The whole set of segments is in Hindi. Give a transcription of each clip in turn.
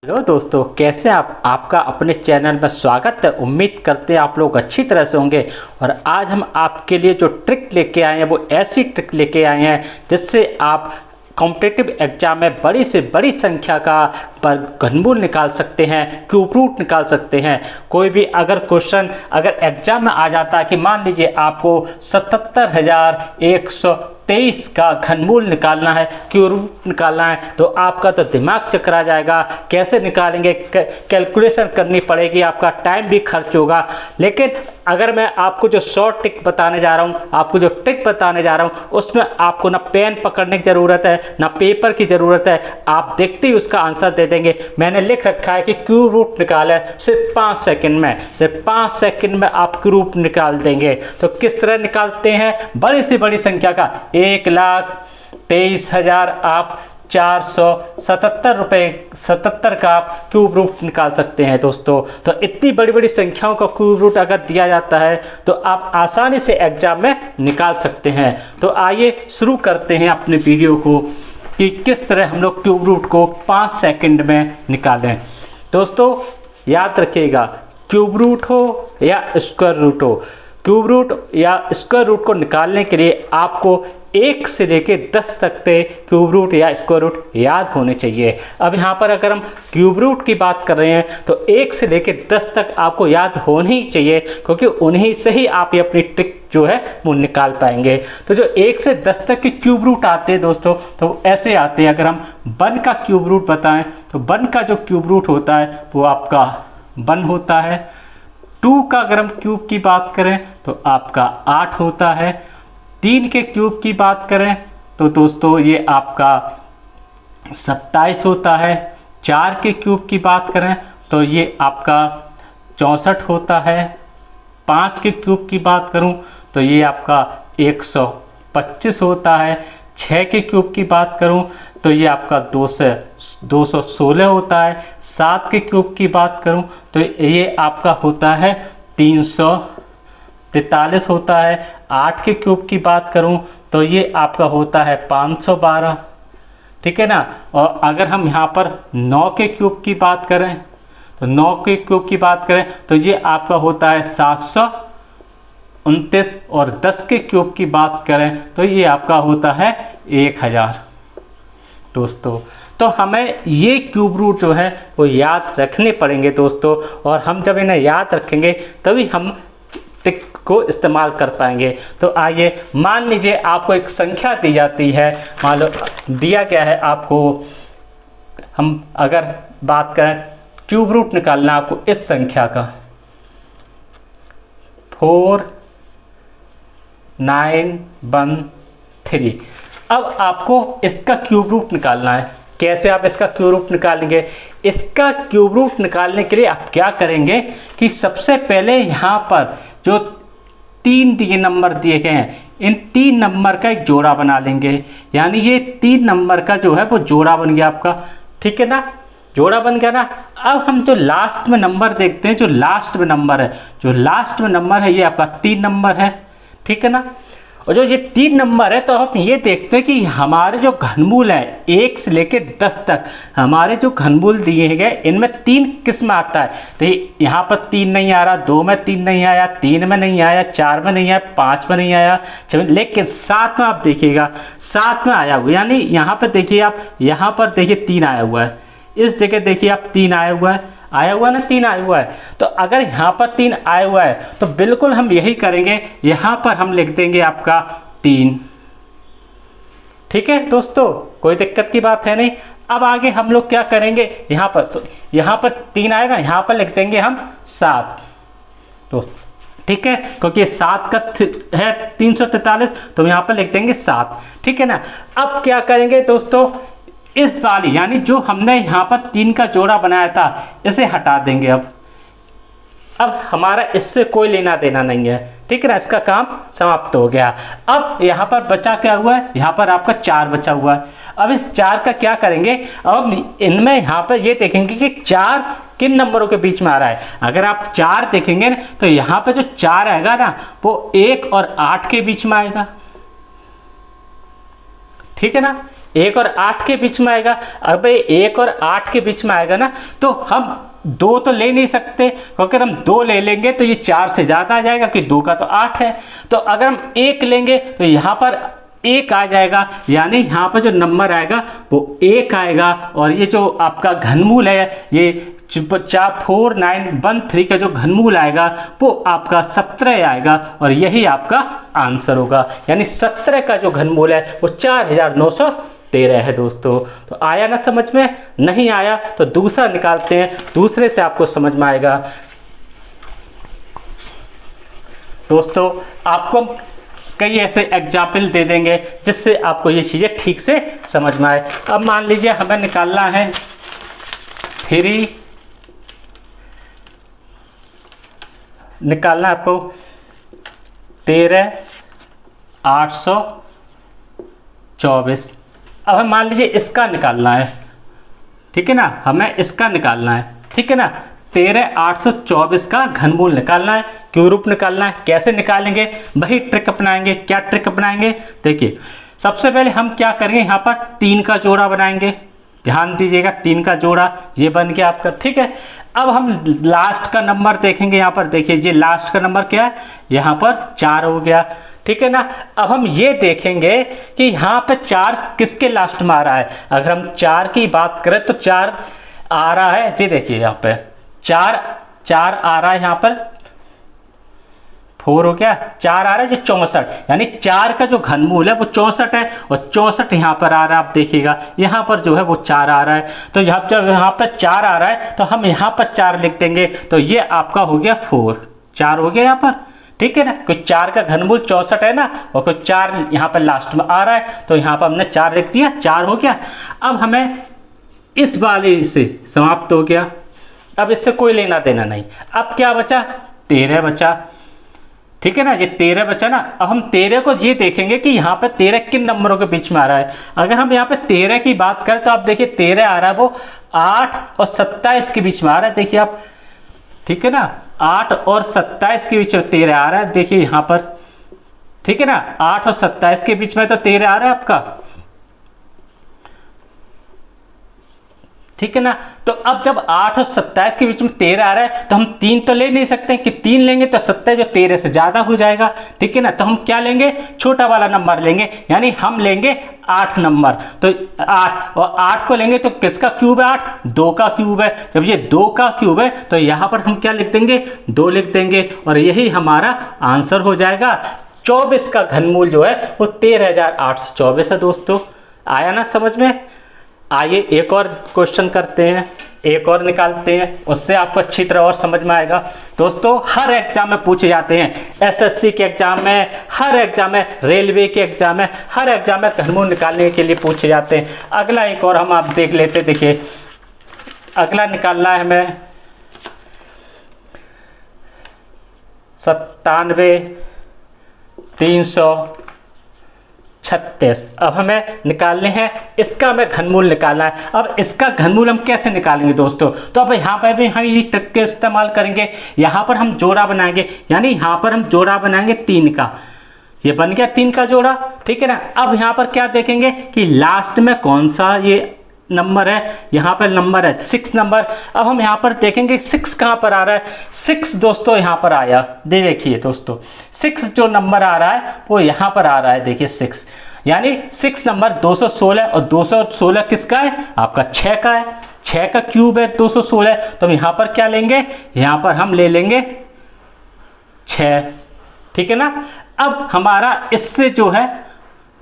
हेलो दोस्तों, कैसे आप आपका अपने चैनल में स्वागत है। उम्मीद करते हैं आप लोग अच्छी तरह से होंगे। और आज हम आपके लिए जो ट्रिक लेके आए हैं वो ऐसी ट्रिक लेके आए हैं जिससे आप कॉम्पिटिटिव एग्जाम में बड़ी से बड़ी संख्या का पर घनमूल निकाल सकते हैं, क्यूब रूट निकाल सकते हैं। कोई भी अगर क्वेश्चन अगर एग्जाम में आ जाता है कि मान लीजिए आपको 77,123 का घनमूल निकालना है, क्यूब रूट निकालना है, तो आपका तो दिमाग चकरा जाएगा। कैसे निकालेंगे, कैलकुलेशन करनी पड़ेगी, आपका टाइम भी खर्च होगा। लेकिन अगर मैं आपको जो शॉर्ट ट्रिक बताने जा रहा हूँ, आपको जो ट्रिक बताने जा रहा हूँ, उसमें आपको ना पेन पकड़ने की ज़रूरत है ना पेपर की ज़रूरत है। आप देखते ही उसका आंसर दे देंगे। मैंने लिख रखा है कि क्यूब रूट निकाला है सिर्फ 5 सेकंड में, सिर्फ 5 सेकंड में आप क्यूब रूट निकाल देंगे। तो किस तरह निकालते हैं? बड़ी से बड़ी संख्या का 1,23,000 आप 477 का आप क्यूब रूट निकाल सकते हैं दोस्तों। तो इतनी बड़ी बड़ी संख्याओं का क्यूब रूट अगर दिया जाता है तो आप आसानी से एग्जाम में निकाल सकते हैं। तो आइए शुरू करते हैं अपने वीडियो को कि किस तरह हम लोग क्यूब रूट को 5 सेकंड में निकालें। दोस्तों याद रखिएगा, क्यूब रूट हो या स्क्वायर रूट हो, क्यूब रूट या स्क्वायर रूट को निकालने के लिए आपको 1 से लेकर 10 तक के क्यूब रूट या स्क्वायर रूट याद होने चाहिए। अब यहाँ पर अगर हम क्यूब रूट की बात कर रहे हैं तो 1 से लेकर 10 तक आपको याद होने ही चाहिए, क्योंकि उन्हीं से ही आप ये अपनी ट्रिक जो है वो निकाल पाएंगे। तो जो 1 से 10 तक के क्यूब रूट आते हैं दोस्तों, तो ऐसे आते हैं। अगर हम 1 का क्यूब रूट बताएं तो 1 का जो क्यूब रूट होता है वो आपका 1 होता है। 2 का अगर हम क्यूब की बात करें तो आपका 8 होता है। 3 के क्यूब की बात करें तो दोस्तों ये आपका 27 होता है। 4 के क्यूब की बात करें तो ये आपका 64 होता है। 5 के क्यूब की बात करूं तो ये आपका 125 होता है। 6 के क्यूब की बात करूं तो ये आपका 216 होता है। 7 के क्यूब की बात करूं तो ये आपका होता है 343 होता है। 8 के क्यूब की बात करूं तो ये आपका होता है 512, ठीक है ना। और अगर हम यहाँ पर 9 के क्यूब की बात करें तो 9 के क्यूब की बात करें तो ये आपका होता है 729। और 10 के क्यूब की बात करें तो ये आपका होता है 1000 दोस्तों। तो हमें ये क्यूब रूट जो है वो याद रखने पड़ेंगे दोस्तों। और हम जब इन्हें याद रखेंगे तभी हम ट्रिक को इस्तेमाल कर पाएंगे। तो आइए, मान लीजिए आपको एक संख्या दी जाती है, मान लो दिया गया है आपको, हम अगर बात करें क्यूब रूट निकालना आपको इस संख्या का 4913। अब आपको इसका क्यूब रूट निकालना है। कैसे आप इसका क्यूब रूट निकालेंगे? इसका क्यूब रूट निकालने के लिए आप क्या करेंगे कि सबसे पहले यहाँ पर जो 3 दिए नंबर दिए गए हैं, इन 3 नंबर का एक जोड़ा बना लेंगे। यानी ये 3 नंबर का जो है वो जोड़ा बन गया आपका, ठीक है ना। जोड़ा बन गया ना। अब हम जो लास्ट में नंबर देखते हैं, जो लास्ट में नंबर है ये आपका 3 नंबर है, ठीक है ना। और जो ये 3 नंबर है तो हम ये देखते हैं कि हमारे जो घनमूल है 1 से लेकर 10 तक, हमारे जो घनमूल दिए गए इनमें 3 किस्म आता है। तो यहाँ पर 3 नहीं आ रहा, 2 में 3 नहीं आया, 3 में नहीं आया, 4 में नहीं आया, 5 में नहीं आया, लेकिन 7 में आप देखिएगा 7 में आया हुआ। यानी यहाँ पर देखिए आप, यहाँ पर देखिए 3 आया हुआ है, इस जगह देखिए आप 3 आया हुआ है, ना 3 आया हुआ है। तो अगर यहाँ पर 3 आया हुआ है तो बिल्कुल हम यही करेंगे, यहाँ पर हम लिख देंगे आपका 3, ठीक है दोस्तों, कोई दिक्कत की बात है नहीं। अब आगे हम लोग क्या करेंगे, यहाँ पर तो यहाँ पर 3 आएगा, यहाँ पर लिख देंगे हम 7 दोस्तों, ठीक है, क्योंकि 7 का है 343 तो यहाँ पर लिख देंगे 7, ठीक है ना। अब क्या करेंगे दोस्तों, इस वाली यानी जो हमने यहाँ पर 3 का जोड़ा बनाया था इसे हटा देंगे। अब हमारा इससे कोई लेना देना नहीं है, ठीक है ना, इसका काम समाप्त हो गया। अब यहाँ पर बचा क्या हुआ है, यहाँ पर आपका 4 बचा हुआ है। अब इस 4 का क्या करेंगे, अब इनमें यहाँ पर ये देखेंगे कि 4 किन नंबरों के बीच में आ रहा है। अगर आप 4 देखेंगे तो यहाँ पर जो 4 आएगा ना वो 1 और 8 के बीच में आएगा, ठीक है ना, 1 और 8 के बीच में आएगा। अब 1 और 8 के बीच में आएगा ना, तो हम 2 तो ले नहीं सकते, क्योंकि अगर हम 2 ले लेंगे तो ये 4 से ज़्यादा आ जाएगा, कि 2 का तो 8 है। तो अगर हम 1 लेंगे तो यहाँ पर 1 आ जाएगा, यानी यहाँ पर जो नंबर आएगा वो 1 आएगा। और ये जो आपका घनमूल है, ये 4913 का जो घनमूल आएगा वो आपका 17 आएगा, और यही आपका आंसर होगा। यानी 17 का जो घनमूल है वो 4913 है दोस्तों। तो आया ना समझ में? नहीं आया तो दूसरा निकालते हैं, दूसरे से आपको समझ में आएगा। दोस्तों आपको कई ऐसे एग्जाम्पल दे देंगे जिससे आपको ये चीज़ें ठीक से समझ में आए। अब मान लीजिए हमें निकालना है 3, निकालना है आपको 13,824। अब हम मान लीजिए इसका निकालना है, ठीक है ना, हमें इसका निकालना है, ठीक है ना। 13,824 का घनमूल निकालना है, क्यू रूट निकालना है। कैसे निकालेंगे? वही ट्रिक अपनाएंगे। क्या ट्रिक अपनाएंगे? देखिए, सबसे पहले हम क्या करेंगे, यहाँ पर 3 का जोड़ा बनाएंगे। ध्यान दीजिएगा, 3 का जोड़ा ये बन गया आपका, ठीक है। अब हम लास्ट का नंबर देखेंगे। यहाँ पर देखिए, ये लास्ट का नंबर क्या है, यहाँ पर 4 हो गया, ठीक है ना। अब हम ये देखेंगे कि यहाँ पे 4 किसके लास्ट में आ रहा है। अगर हम 4 की बात करें तो 4 आ रहा है, ये देखिए यहाँ पे 4 आ रहा है, यहाँ पर 4 हो गया, 4 आ रहा है, जो 64, यानी 4 का जो घनमूल है वो 64 है, और 64 यहाँ पर आ रहा है। आप देखिएगा यहाँ पर जो है वो 4 आ रहा है, तो जब यहाँ पर 4 आ रहा है तो हम यहाँ पर 4 लिख देंगे, तो ये आपका हो गया 4 हो गया यहाँ पर, ठीक है ना। कोई 4 का घनमूल 64 है ना, और कोई 4 यहाँ पर लास्ट में आ रहा है, तो यहाँ पर हमने 4 लिख दिया, 4 हो गया। अब हमें इस वाले से समाप्त हो गया, अब इससे कोई लेना देना नहीं। अब क्या बचा? 13 बचा, ठीक है ना, ये 13 बचा ना। अब हम 13 को ये देखेंगे कि यहाँ पे 13 किन नंबरों के बीच में आ रहा है। अगर हम यहाँ पे 13 की बात करें तो आप देखिए 13 आ रहा है वो 8 और 27 के बीच में आ रहा है, देखिए आप, ठीक है ना, 8 और 27 के बीच में 13 आ रहा है, देखिए यहाँ पर, ठीक है ना, 8 और 27 के बीच में तो 13 आ रहा है आपका, ठीक है ना। तो अब जब 8 और 27 के बीच में 13 आ रहा है तो हम 3 तो ले नहीं सकते, कि 3 लेंगे तो 27 जो 13 से ज़्यादा हो जाएगा, ठीक है ना। तो हम क्या लेंगे? छोटा वाला नंबर लेंगे, यानी हम लेंगे 8 नंबर। तो 8 और 8 को लेंगे तो किसका क्यूब है? 8, 2 का क्यूब है। जब ये 2 का क्यूब है तो यहाँ पर हम क्या लिख देंगे? 2 लिख देंगे, और यही हमारा आंसर हो जाएगा। 24 का घनमूल जो है वो 13,824 है दोस्तों। आया ना समझ में? आइए एक और क्वेश्चन करते हैं, एक और निकालते हैं, उससे आपको अच्छी तरह और समझ में आएगा। दोस्तों हर एग्जाम में पूछे जाते हैं, एसएससी के एग्जाम में, हर एग्जाम में, रेलवे के एग्जाम में, हर एग्जाम में घनमूल निकालने के लिए पूछे जाते हैं। अगला एक और हम आप देख लेते, देखिए अगला निकालना है हमें 97,336। अब हमें निकालने हैं, इसका हमें घनमूल निकालना है। अब इसका घनमूल हम कैसे निकालेंगे दोस्तों? तो अब यहाँ पर भी हम ये ट्रिक का इस्तेमाल करेंगे। यहाँ पर हम जोड़ा बनाएंगे, यानी यहाँ पर हम जोड़ा बनाएंगे 3 का, ये बन गया 3 का जोड़ा, ठीक है ना। अब यहाँ पर क्या देखेंगे कि लास्ट में कौन सा ये नंबर है, यहाँ पर नंबर है 6 नंबर। अब हम यहाँ पर देखेंगे 6 कहाँ पर आ रहा है। 6 दोस्तों यहाँ पर आया, देखिए दोस्तों 6 जो नंबर आ रहा है वो यहाँ पर आ रहा है, देखिए 6, यानी 6 नंबर 216, और 216 किसका है? आपका 6 का है, 6 का क्यूब है 216। तो हम यहाँ पर क्या लेंगे? यहाँ पर हम ले लेंगे 6, ठीक है ना। अब हमारा इससे जो है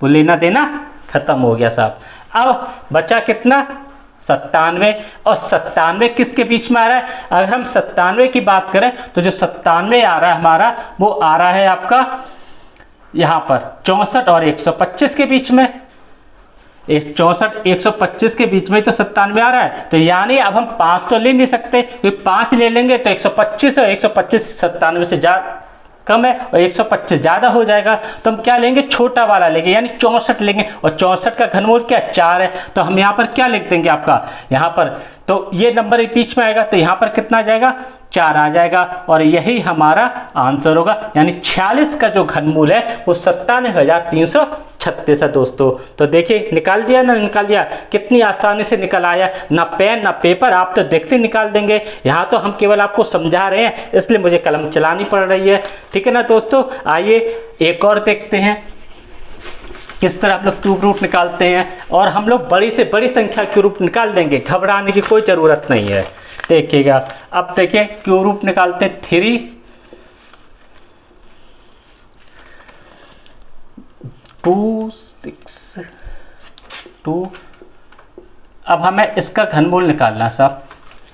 वो लेना देना खत्म हो गया साहब। अब बचा कितना? 97, और 97 किसके बीच में आ रहा है? अगर हम 97 की बात करें तो जो 97 आ रहा है हमारा, वो आ रहा है आपका यहाँ पर 64 और 125 के बीच में। 64 125 के बीच में तो 97 आ रहा है, तो यानी अब हम 5 तो ले नहीं सकते, क्योंकि 5 ले लेंगे तो 125 है, 125 97 से ज़्यादा कम है, और 125 ज़्यादा हो जाएगा। तो हम क्या लेंगे? छोटा वाला लेंगे, यानी 64 लेंगे, और 64 का घनमूल क्या? 4 है। तो हम यहाँ पर क्या लिख देंगे? आपका यहाँ पर तो ये नंबर बीच में आएगा, तो यहाँ पर कितना आ जाएगा, 4 आ जाएगा, और यही हमारा आंसर होगा। यानी 46 का जो घनमूल है वो 97,336 है दोस्तों। तो देखिए निकाल दिया ना, निकाल दिया, कितनी आसानी से निकल आया, ना पेन ना पेपर, आप तो देखते निकाल देंगे। यहाँ तो हम केवल आपको समझा रहे हैं, इसलिए मुझे कलम चलानी पड़ रही है, ठीक है ना दोस्तों। आइए एक और देखते हैं किस तरह आप लोग क्यूब रूट निकालते हैं, और हम लोग बड़ी से बड़ी संख्या क्यूब रूट निकाल देंगे, घबराने की कोई ज़रूरत नहीं है। देखिएगा, अब देखिए क्यूब रूट निकालते हैं 3 2 6 2। अब हमें इसका घनमूल निकालना है साहब।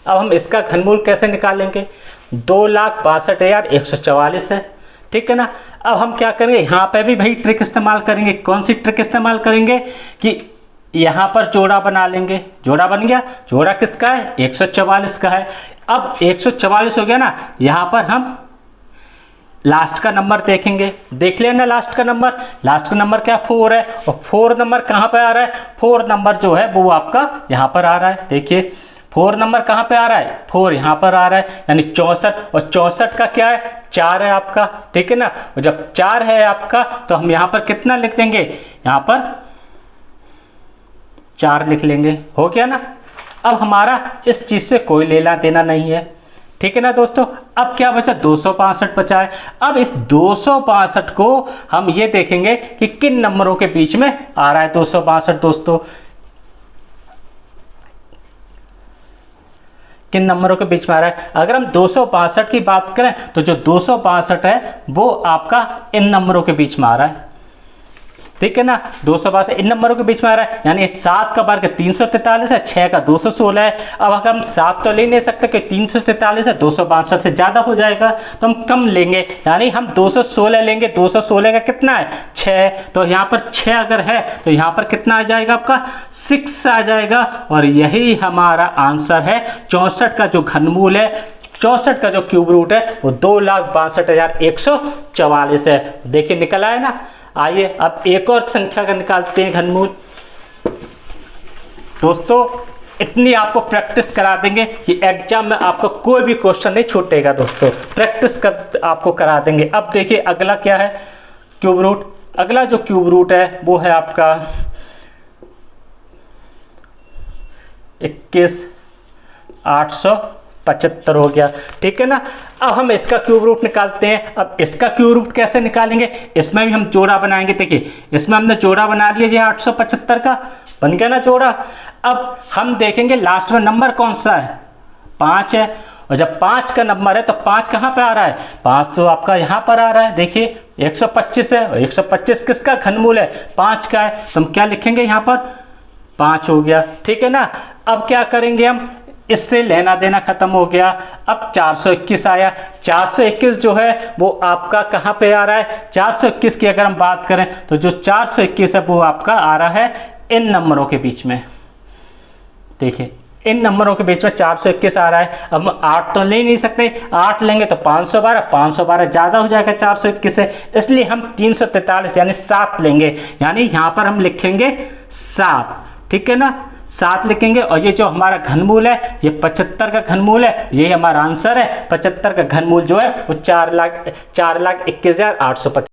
अब हम इसका घनमूल कैसे निकालेंगे, 2,62,144 है, ठीक है ना। अब हम क्या करेंगे, यहाँ पे भी भाई ट्रिक इस्तेमाल करेंगे। कौन सी ट्रिक इस्तेमाल करेंगे कि यहाँ पर जोड़ा बना लेंगे। जोड़ा बन गया, जोड़ा किसका है, 144 का है। अब 144 हो गया ना, यहाँ पर हम लास्ट का नंबर देखेंगे, देख लेना लास्ट का नंबर। लास्ट का नंबर क्या, 4 है, और 4 नंबर कहाँ पे आ रहा है, 4 नंबर जो है वो आपका यहाँ पर आ रहा है। देखिए 4 नंबर कहाँ पे आ रहा है, 4 यहाँ पर आ रहा है, यानी 64, और 64 का क्या है, 4 है आपका, ठीक है ना। और जब 4 है आपका तो हम यहाँ पर कितना लिख देंगे, यहाँ पर 4 लिख लेंगे, हो गया ना। अब हमारा इस चीज़ से कोई लेना देना नहीं है, ठीक है ना दोस्तों। अब क्या बचा, 265 बचा है। अब इस 265 को हम ये देखेंगे कि किन नंबरों के बीच में आ रहा है 265 दोस्तों, किन नंबरों के बीच में आ रहा है। अगर हम 265 की बात करें तो जो 265 है वो आपका इन नंबरों के बीच में आ रहा है, ठीक है ना। 262 इन नंबरों के बीच में आ रहा है, यानी 7 का वर्ग 343 है, 6 का 216 है। अब अगर हम 7 तो ले नहीं सकते कि 343 है, 262 से ज़्यादा हो जाएगा, तो हम कम लेंगे, यानी हम 216 लेंगे। 216 का कितना है, 6, तो यहाँ पर 6 अगर है तो यहाँ पर कितना आ जाएगा आपका, 6 आ जाएगा। और यही हमारा आंसर है। 64 का जो घनमूल है, 64 का जो क्यूब रूट है वो 2,62,144 है। देखिए निकल आया ना। आइए अब एक और संख्या का निकालते हैं घनमूल। दोस्तों इतनी आपको प्रैक्टिस करा देंगे कि एग्जाम में आपको कोई भी क्वेश्चन नहीं छूटेगा दोस्तों, प्रैक्टिस कर आपको करा देंगे। अब देखिए अगला क्या है, क्यूब रूट। अगला जो क्यूब रूट है वो है आपका 21,875 हो गया, ठीक है ना। अब हम इसका क्यूब रूट निकालते हैं। अब इसका क्यूब रूट कैसे निकालेंगे, इसमें भी हम जोड़ा बनाएंगे। देखिए इसमें हमने जोड़ा बना लिया, ये 875 का बन गया ना जोड़ा। अब हम देखेंगे लास्ट में नंबर कौन सा है, 5 है, और जब 5 का नंबर है तो 5 कहाँ पे आ रहा है, 5 तो आपका यहाँ पर आ रहा है। देखिए 125 है, और 125 किसका घनमूल है, 5 का है, तो हम क्या लिखेंगे यहाँ पर, 5 हो गया, ठीक है ना। अब क्या करेंगे हम, इससे लेना देना खत्म हो गया। अब 421 आया। 421 जो है वो आपका कहाँ पे आ रहा है, 421 की अगर हम बात करें तो जो 421 है वो आपका आ रहा है इन नंबरों के बीच में। देखिए इन नंबरों के बीच में 421 आ रहा है। अब 8 तो ले नहीं सकते, 8 लेंगे तो 512, 512 ज़्यादा हो जाएगा 421 से, इसलिए हम 343 यानी 7 लेंगे, यानी यहाँ पर हम लिखेंगे 7, ठीक है ना, 7 लिखेंगे। और ये जो हमारा घनमूल है ये 75 का घनमूल है, ये हमारा आंसर है। 75 का घनमूल जो है वो 4,21,850